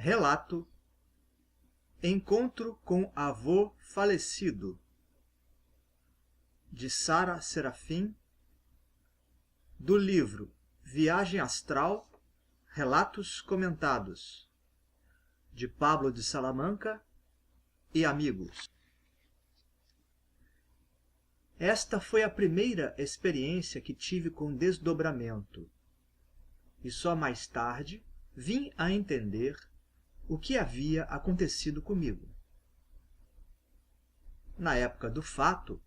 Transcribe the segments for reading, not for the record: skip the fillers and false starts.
Relato: Encontro com avô falecido, de Sara Serafim, do livro Viagem Astral, Relatos Comentados, de Pablo de Salamanca e amigos. Esta foi a primeira experiência que tive com desdobramento, e só mais tarde vim a entender o que havia acontecido comigo. Na época do fato,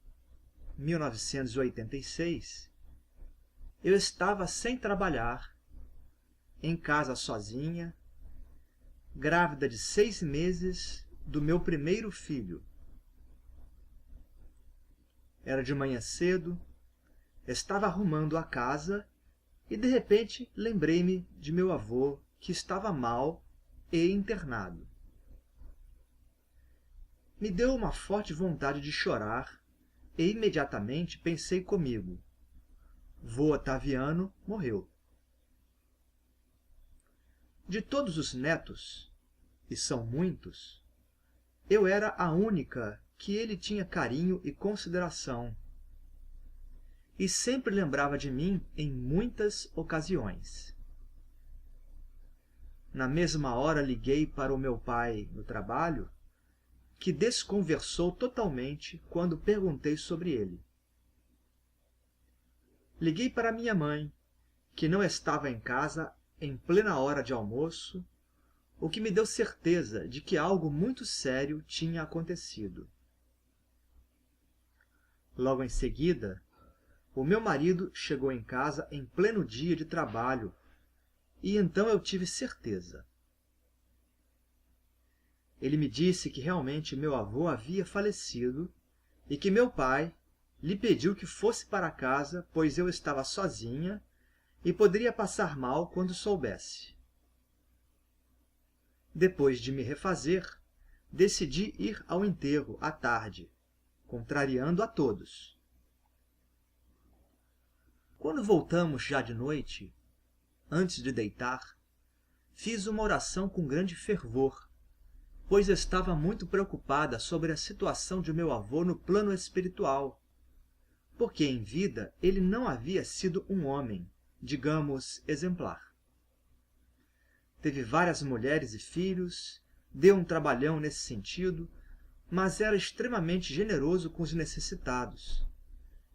1986, eu estava sem trabalhar, em casa sozinha, grávida de 6 meses do meu primeiro filho. Era de manhã cedo, estava arrumando a casa e de repente lembrei-me de meu avô, que estava mal e internado. Me deu uma forte vontade de chorar e imediatamente pensei comigo: vô Otaviano morreu. De todos os netos, e são muitos, eu era a única que ele tinha carinho e consideração, e sempre lembrava de mim em muitas ocasiões. Na mesma hora liguei para o meu pai no trabalho, que desconversou totalmente quando perguntei sobre ele. Liguei para minha mãe, que não estava em casa em plena hora de almoço, o que me deu certeza de que algo muito sério tinha acontecido. Logo em seguida, o meu marido chegou em casa em pleno dia de trabalho, e então eu tive certeza. Ele me disse que realmente meu avô havia falecido e que meu pai lhe pediu que fosse para casa, pois eu estava sozinha e poderia passar mal quando soubesse. Depois de me refazer, decidi ir ao enterro à tarde, contrariando a todos. Quando voltamos já de noite, antes de deitar, fiz uma oração com grande fervor, pois estava muito preocupada sobre a situação de meu avô no plano espiritual, porque em vida ele não havia sido um homem, digamos, exemplar. Teve várias mulheres e filhos, deu um trabalhão nesse sentido, mas era extremamente generoso com os necessitados.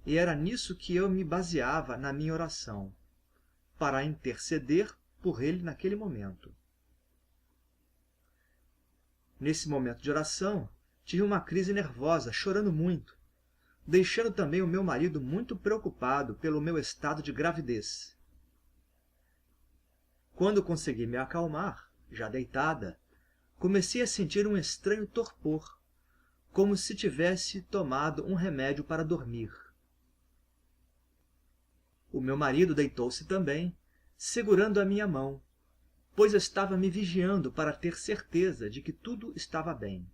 E era nisso que eu me baseava na minha oração, para interceder por ele naquele momento. Nesse momento de oração, tive uma crise nervosa, chorando muito, deixando também o meu marido muito preocupado pelo meu estado de gravidez. Quando consegui me acalmar, já deitada, comecei a sentir um estranho torpor, como se tivesse tomado um remédio para dormir. O meu marido deitou-se também, segurando a minha mão, pois estava me vigiando para ter certeza de que tudo estava bem.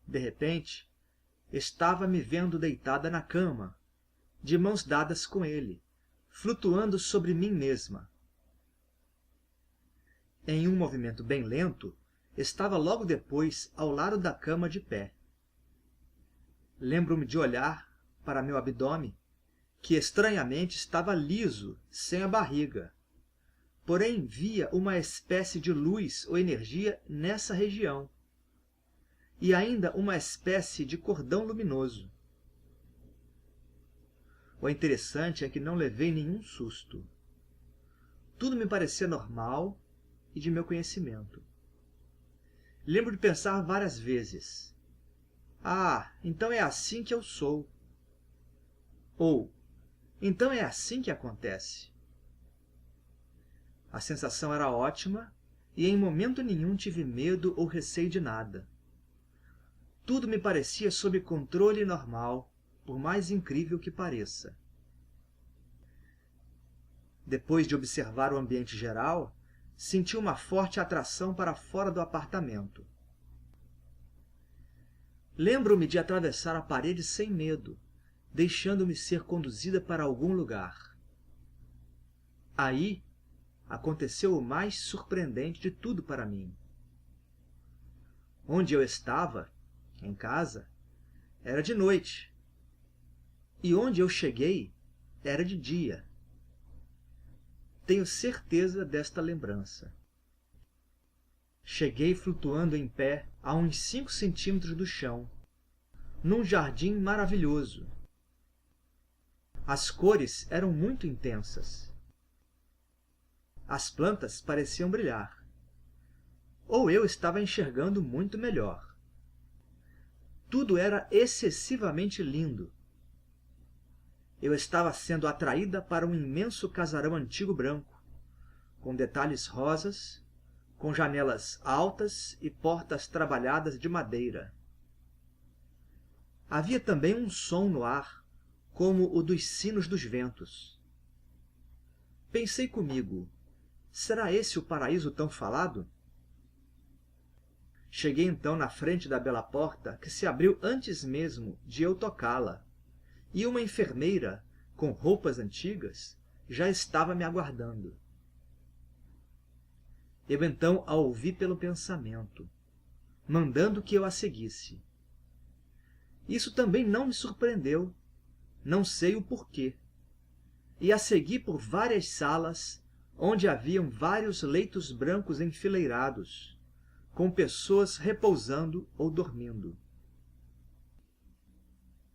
De repente, estava me vendo deitada na cama, de mãos dadas com ele, flutuando sobre mim mesma. Em um movimento bem lento, estava logo depois ao lado da cama de pé. Lembro-me de olhar para meu abdômen, que estranhamente estava liso, sem a barriga. Porém, via uma espécie de luz ou energia nessa região, e ainda uma espécie de cordão luminoso. O interessante é que não levei nenhum susto. Tudo me parecia normal e de meu conhecimento. Lembro de pensar várias vezes: ah, então é assim que eu sou. Ou, então é assim que acontece. A sensação era ótima e em momento nenhum tive medo ou receio de nada. Tudo me parecia sob controle e normal, por mais incrível que pareça. Depois de observar o ambiente geral, senti uma forte atração para fora do apartamento. Lembro-me de atravessar a parede sem medo, deixando-me ser conduzida para algum lugar. Aí, aconteceu o mais surpreendente de tudo para mim. Onde eu estava, em casa, era de noite, e onde eu cheguei era de dia. Tenho certeza desta lembrança. Cheguei flutuando em pé a uns 5 centímetros do chão, num jardim maravilhoso. As cores eram muito intensas. As plantas pareciam brilhar. Ou eu estava enxergando muito melhor. Tudo era excessivamente lindo. Eu estava sendo atraída para um imenso casarão antigo branco, com detalhes rosas, com janelas altas e portas trabalhadas de madeira. Havia também um som no ar, como o dos sinos dos ventos. Pensei comigo, será esse o paraíso tão falado? Cheguei então na frente da bela porta, que se abriu antes mesmo de eu tocá-la, e uma enfermeira, com roupas antigas, já estava me aguardando. Eu então a ouvi pelo pensamento, mandando que eu a seguisse. Isso também não me surpreendeu, não sei o porquê, e a segui por várias salas, onde haviam vários leitos brancos enfileirados, com pessoas repousando ou dormindo.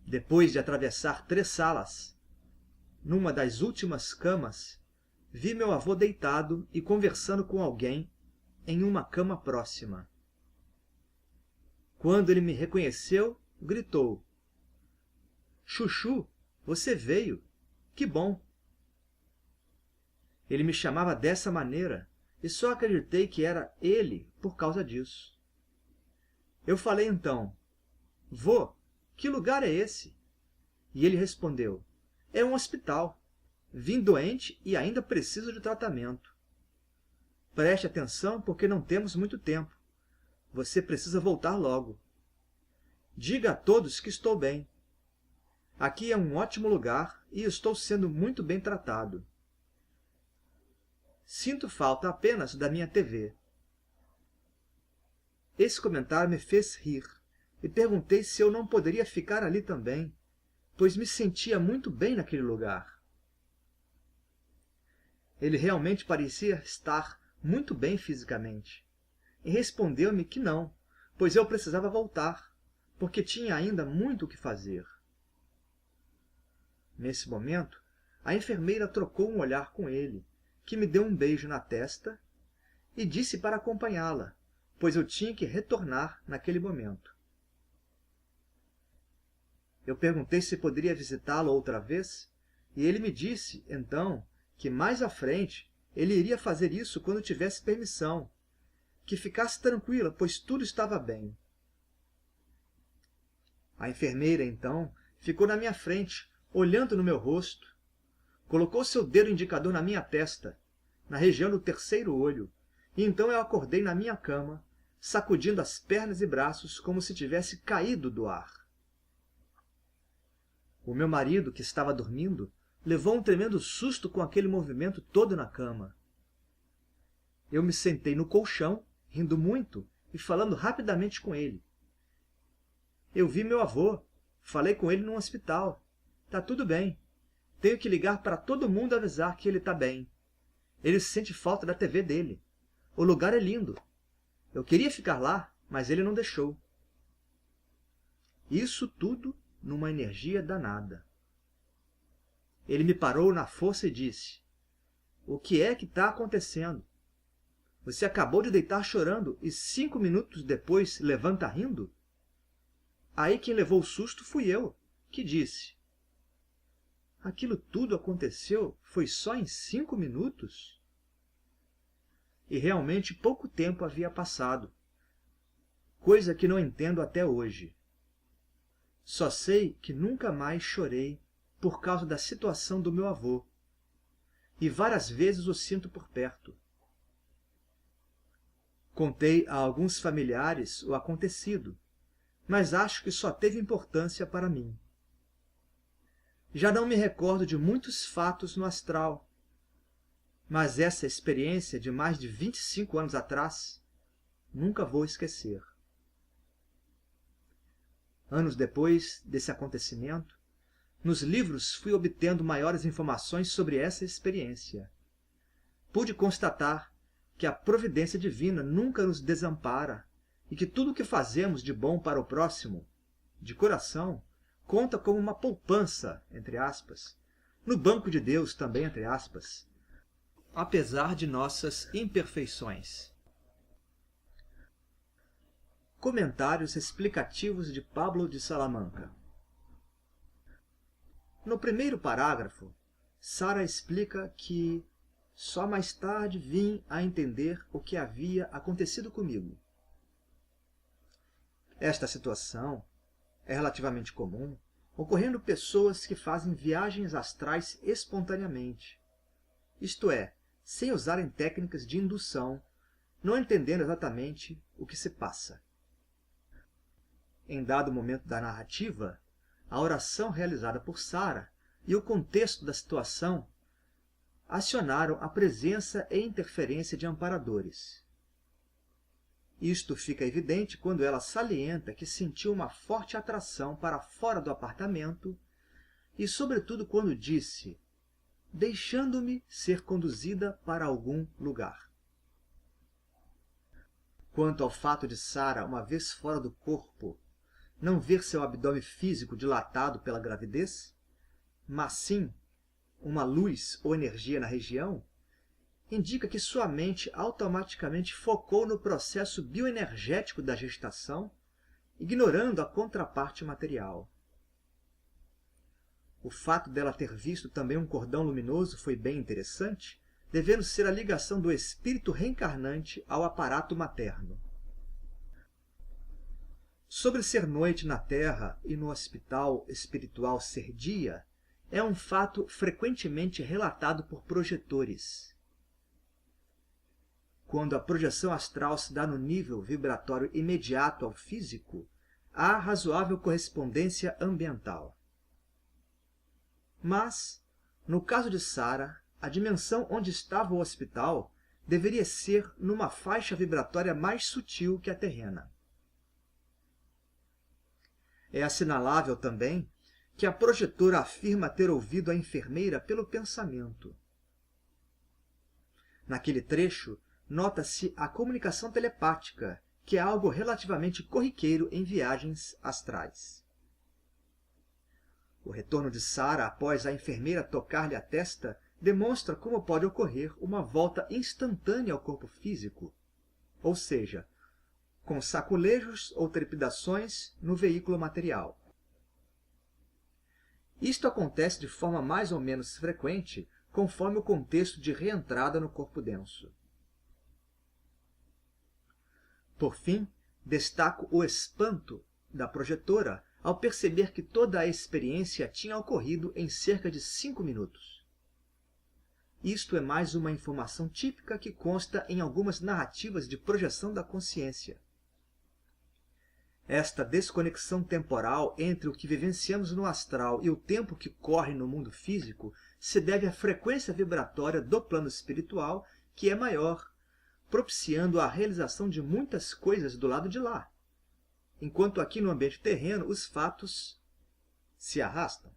Depois de atravessar 3 salas, numa das últimas camas, vi meu avô deitado e conversando com alguém em uma cama próxima. Quando ele me reconheceu, gritou: "Chuchu, você veio! Que bom!" Ele me chamava dessa maneira e só acreditei que era ele por causa disso. Eu falei então: "Vô, que lugar é esse?" E ele respondeu: "É um hospital. Vim doente e ainda preciso de tratamento. Preste atenção porque não temos muito tempo. Você precisa voltar logo. Diga a todos que estou bem. Aqui é um ótimo lugar e estou sendo muito bem tratado. Sinto falta apenas da minha TV." Esse comentário me fez rir e perguntei se eu não poderia ficar ali também, pois me sentia muito bem naquele lugar. Ele realmente parecia estar muito bem fisicamente, e respondeu-me que não, pois eu precisava voltar, porque tinha ainda muito o que fazer. Nesse momento, a enfermeira trocou um olhar com ele, que me deu um beijo na testa e disse para acompanhá-la, pois eu tinha que retornar naquele momento. Eu perguntei se poderia visitá-lo outra vez, e ele me disse, então, que mais à frente ele iria fazer isso quando tivesse permissão, que ficasse tranquila, pois tudo estava bem. A enfermeira, então, ficou na minha frente, olhando no meu rosto. Colocou seu dedo indicador na minha testa, na região do 3º olho, e então eu acordei na minha cama, sacudindo as pernas e braços como se tivesse caído do ar. O meu marido, que estava dormindo, levou um tremendo susto com aquele movimento todo na cama. Eu me sentei no colchão, rindo muito e falando rapidamente com ele. Eu vi meu avô. Falei com ele num hospital. Tá tudo bem. Tenho que ligar para todo mundo avisar que ele está bem. Ele sente falta da TV dele. O lugar é lindo. Eu queria ficar lá, mas ele não deixou. Isso tudo numa energia danada. Ele me parou na força e disse: "O que é que está acontecendo? Você acabou de deitar chorando e 5 minutos depois levanta rindo?" Aí quem levou o susto fui eu, que disse: "Aquilo tudo aconteceu foi só em 5 minutos?" E realmente pouco tempo havia passado, coisa que não entendo até hoje. Só sei que nunca mais chorei por causa da situação do meu avô, e várias vezes o sinto por perto. Contei a alguns familiares o acontecido, mas acho que só teve importância para mim. Já não me recordo de muitos fatos no astral, Mas essa experiência de mais de 25 anos atrás, nunca vou esquecer. Anos depois desse acontecimento, nos livros fui obtendo maiores informações sobre essa experiência. Pude constatar que a providência divina nunca nos desampara e que tudo o que fazemos de bom para o próximo, de coração, conta como uma poupança, entre aspas, no banco de Deus também, entre aspas, apesar de nossas imperfeições. Comentários explicativos de Pablo de Salamanca. No primeiro parágrafo, Sara explica que só mais tarde vim a entender o que havia acontecido comigo. Esta situação é relativamente comum, ocorrendo pessoas que fazem viagens astrais espontaneamente, isto é, sem usarem técnicas de indução, não entendendo exatamente o que se passa. Em dado momento da narrativa, a oração realizada por Sara e o contexto da situação acionaram a presença e interferência de amparadores. Isto fica evidente quando ela salienta que sentiu uma forte atração para fora do apartamento e, sobretudo, quando disse, deixando-me ser conduzida para algum lugar. Quanto ao fato de Sara, uma vez fora do corpo, não ver seu abdômen físico dilatado pela gravidez, mas sim uma luz ou energia na região, indica que sua mente automaticamente focou no processo bioenergético da gestação, ignorando a contraparte material. O fato dela ter visto também um cordão luminoso foi bem interessante, devendo ser a ligação do espírito reencarnante ao aparato materno. Sobre ser noite na Terra e no hospital espiritual ser dia, é um fato frequentemente relatado por projetores. Quando a projeção astral se dá no nível vibratório imediato ao físico, há razoável correspondência ambiental. Mas, no caso de Sara, a dimensão onde estava o hospital deveria ser numa faixa vibratória mais sutil que a terrena. É assinalável também que a projetora afirma ter ouvido a enfermeira pelo pensamento. Naquele trecho, nota-se a comunicação telepática, que é algo relativamente corriqueiro em viagens astrais. O retorno de Sara após a enfermeira tocar-lhe a testa demonstra como pode ocorrer uma volta instantânea ao corpo físico, ou seja, com saculejos ou trepidações no veículo material. Isto acontece de forma mais ou menos frequente conforme o contexto de reentrada no corpo denso. Por fim, destaco o espanto da projetora ao perceber que toda a experiência tinha ocorrido em cerca de 5 minutos. Isto é mais uma informação típica que consta em algumas narrativas de projeção da consciência. Esta desconexão temporal entre o que vivenciamos no astral e o tempo que corre no mundo físico se deve à frequência vibratória do plano espiritual, que é maior, propiciando a realização de muitas coisas do lado de lá, enquanto aqui no ambiente terreno os fatos se arrastam.